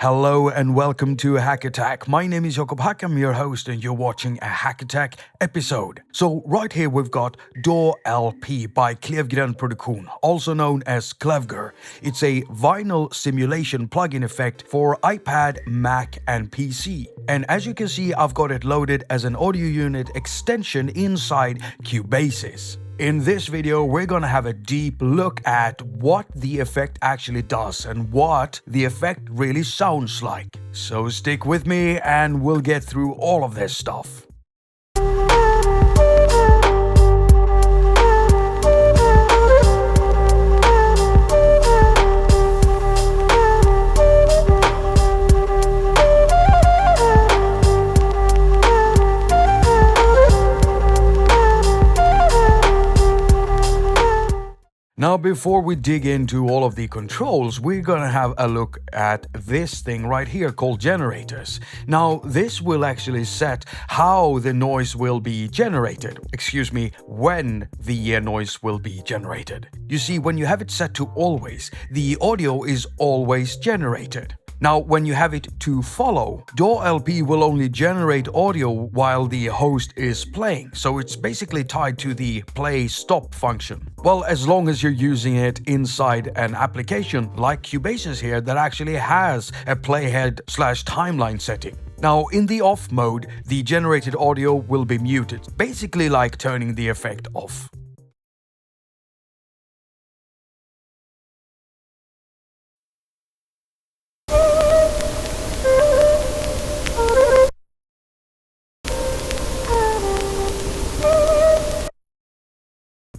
Hello and welcome to haQ. My name is Jakob. I'm your host and you're watching a haQ episode. So right here we've got DAW LP by KLEVGR Produktion, also known as KLEVGR. It's a vinyl simulation plugin effect for iPad, Mac and PC. And as you can see, I've got it loaded as an audio unit extension inside Cubase. In this video, we're gonna have a deep look at what the effect actually does and what the effect really sounds like. So stick with me and we'll get through all of this stuff. Now, before we dig into all of the controls, we're gonna have a look at this thing right here called generators. Now, this will actually set how the noise will be generated. When the noise will be generated. You see, when you have it set to always, the audio is always generated. Now, when you have it to follow, DAW LP will only generate audio while the host is playing, so it's basically tied to the play-stop function. Well, as long as you're using it inside an application like Cubase here that actually has a playhead/timeline setting. Now, in the off mode, the generated audio will be muted, basically like turning the effect off.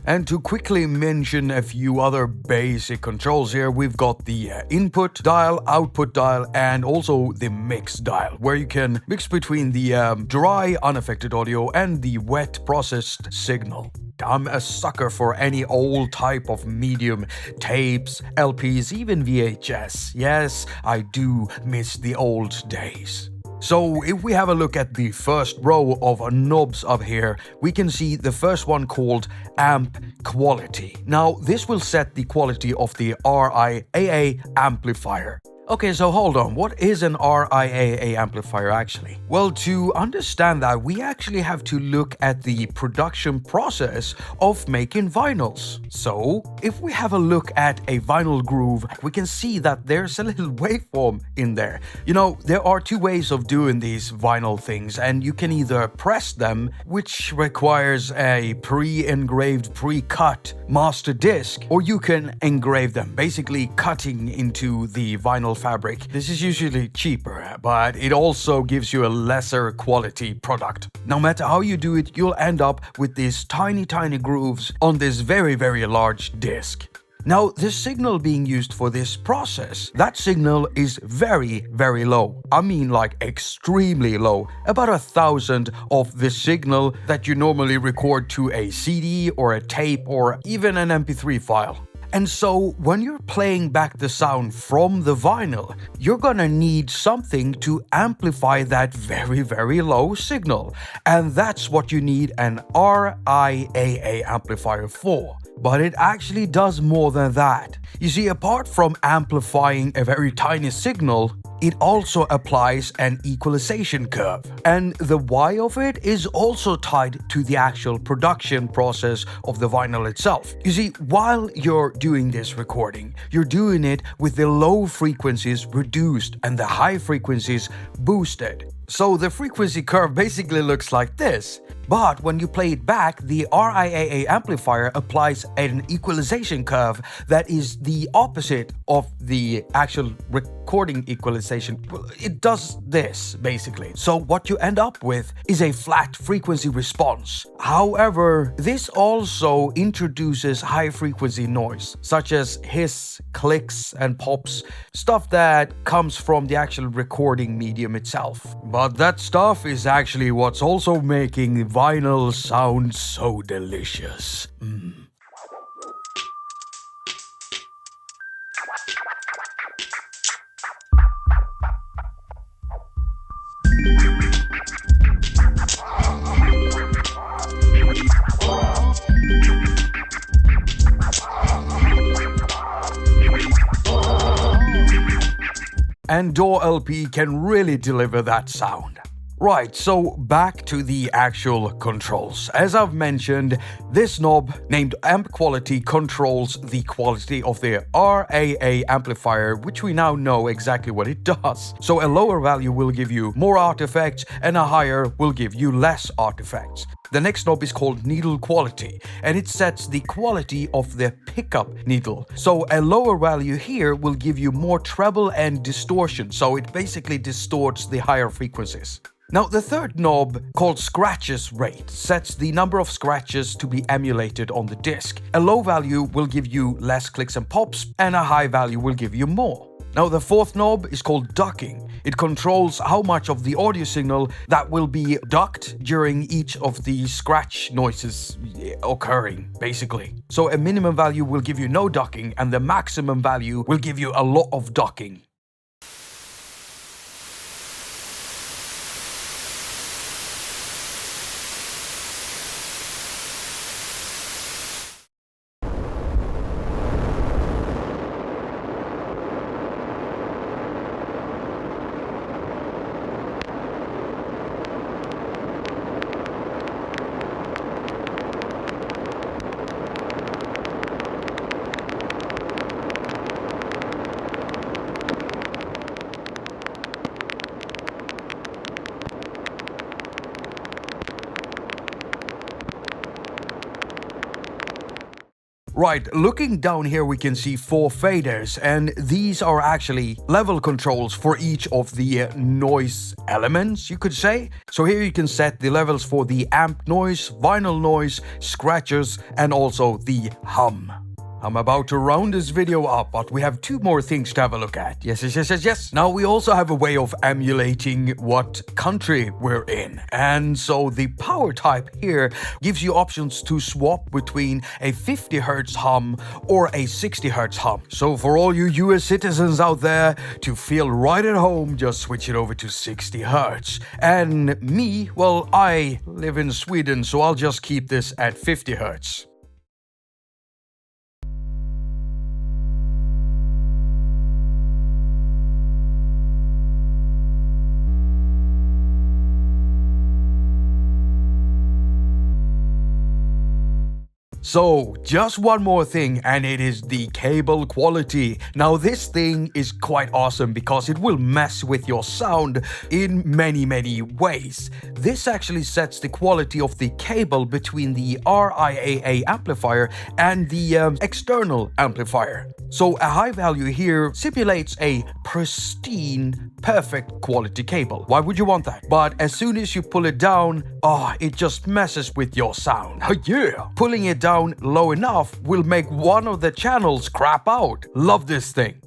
And to quickly mention a few other basic controls here, we've got the input dial, output dial, and also the mix dial, where you can mix between the dry, unaffected audio and the wet, processed signal. I'm a sucker for any old type of medium, tapes, LPs, even VHS. Yes, I do miss the old days. So if we have a look at the first row of knobs up here, we can see the first one called Amp Quality. Now this will set the quality of the RIAA amplifier. Okay, so hold on, what is an RIAA amplifier actually? Well, to understand that, we actually have to look at the production process of making vinyls. So, if we have a look at a vinyl groove, we can see that there's a little waveform in there. You know, there are two ways of doing these vinyl things, and you can either press them, which requires a pre-engraved, pre-cut master disc, or you can engrave them, basically cutting into the vinyl fabric. This is usually cheaper, but it also gives you a lesser quality product. No matter how you do it, you'll end up with these tiny grooves on this very large disc. Now, the signal being used for this process, that signal is very low. I mean like extremely low. About 1,000 of the signal that you normally record to a CD or a tape or even an MP3 file. And so, when you're playing back the sound from the vinyl, you're gonna need something to amplify that very low signal. And that's what you need an RIAA amplifier for. But it actually does more than that. You see, apart from amplifying a very tiny signal, it also applies an equalization curve. And the Y of it is also tied to the actual production process of the vinyl itself. You see, while you're doing this recording, you're doing it with the low frequencies reduced and the high frequencies boosted. So the frequency curve basically looks like this. But when you play it back, the RIAA amplifier applies an equalization curve that is the opposite of the actual recording equalization. Well, it does this, basically. So what you end up with is a flat frequency response. However, this also introduces high-frequency noise, such as hiss, clicks, and pops, stuff that comes from the actual recording medium itself. But that stuff is actually what's also making vinyl sound so delicious. And DAW LP can really deliver that sound. Right, so back to the actual controls. As I've mentioned, this knob named Amp Quality controls the quality of the RIAA amplifier, which we now know exactly what it does. So a lower value will give you more artifacts and a higher will give you less artifacts. The next knob is called Needle Quality, and it sets the quality of the pickup needle. So a lower value here will give you more treble and distortion, so it basically distorts the higher frequencies. Now, the third knob, called Scratches Rate, sets the number of scratches to be emulated on the disc. A low value will give you less clicks and pops, and a high value will give you more. Now, the fourth knob is called Ducking. It controls how much of the audio signal that will be ducked during each of the scratch noises occurring, basically. So a minimum value will give you no ducking, and the maximum value will give you a lot of ducking. Right, looking down here we can see 4 faders, and these are actually level controls for each of the noise elements, you could say. So here you can set the levels for the amp noise, vinyl noise, scratches, and also the hum. I'm about to round this video up, but we have 2 more things to have a look at. Yes. Now we also have a way of emulating what country we're in. And so the power type here gives you options to swap between a 50 Hz hum or a 60 Hz hum. So for all you US citizens out there, to feel right at home, just switch it over to 60 Hz. And me, well, I live in Sweden, so I'll just keep this at 50 Hz. So, just one more thing, and it is the cable quality. Now, this thing is quite awesome because it will mess with your sound in many ways. This actually sets the quality of the cable between the RIAA amplifier and the external amplifier. So, a high value here simulates a pristine, perfect quality cable. Why would you want that? But as soon as you pull it down, it just messes with your sound. Yeah! Pulling it down low enough will make one of the channels crap out. Love this thing.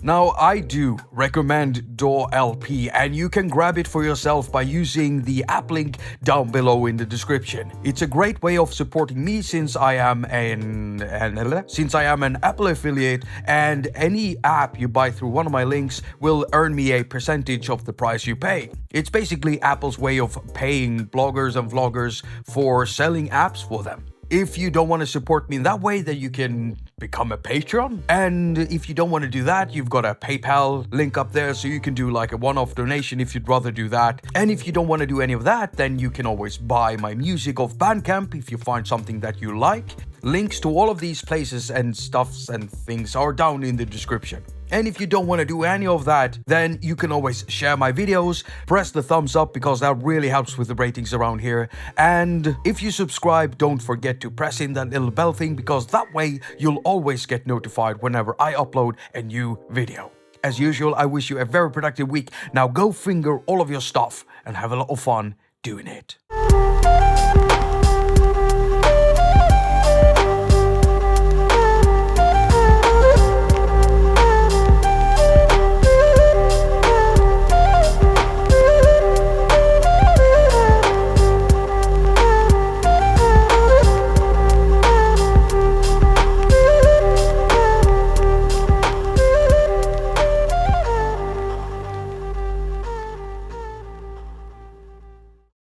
Now, I do recommend DAW LP, and you can grab it for yourself by using the app link down below in the description. It's a great way of supporting me since I am an Apple affiliate, and any app you buy through one of my links will earn me a percentage of the price you pay. It's basically Apple's way of paying bloggers and vloggers for selling apps for them. If you don't want to support me in that way, then you can become a Patreon. And if you don't want to do that, you've got a PayPal link up there, so you can do like a one-off donation if you'd rather do that. And if you don't want to do any of that, then you can always buy my music off Bandcamp if you find something that you like. Links to all of these places and stuffs and things are down in the description. And if you don't want to do any of that, then you can always share my videos, press the thumbs up because that really helps with the ratings around here. And if you subscribe, don't forget to press in that little bell thing because that way you'll always get notified whenever I upload a new video. As usual, I wish you a very productive week. Now go finger all of your stuff and have a lot of fun doing it.